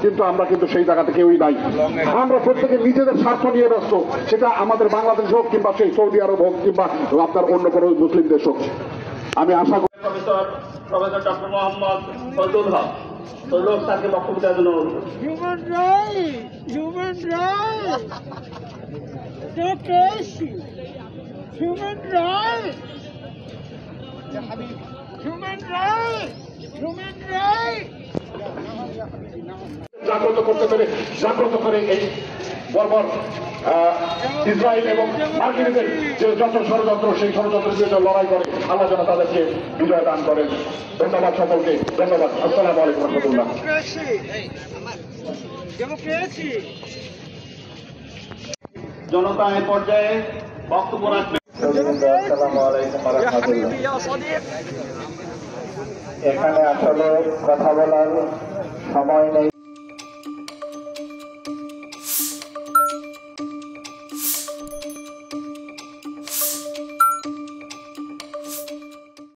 কিন্তু আমরা কিন্তু সেই জায়গাতে কেউই নাই। আমরা প্রত্যেকে নিজেদের স্বার্থ নিয়ে ব্যস্ত, সেটা আমাদের বাংলাদেশ হোক কিংবা সেই সৌদি আরব হোক কিংবা আপনার অন্য কোনো মুসলিম দেশ হোক। আমি আশা করি প্রফেসর ডক্টর মোহাম্মদ ফজলুল হক লোক তাকে বক্তব্য দেওয়ার জন্য human rights, human rights, democracy, human rights, human rights, human rights. জাগ্রত করতে পেরে জাগ্রত করে এই বর্বর ইসরায়েল এবং মার্কিনীদের যে যত ষড়যন্ত্র, সেই ষড়যন্ত্রের বিরুদ্ধে লড়াই করে আল্লাহ যেন তাদেরকে বিজয় দান করেন। ধন্যবাদ সকলকে, ধন্যবাদ। আসসালামু আলাইকুম রহমতুল্লাহ। জনতা এ পর্যায়ে বক্তব্য রাখবেন। আসসালামু আলাইকুম রহমতুল্লাহ। এখানে আসলে কথা বলার সময় নেই।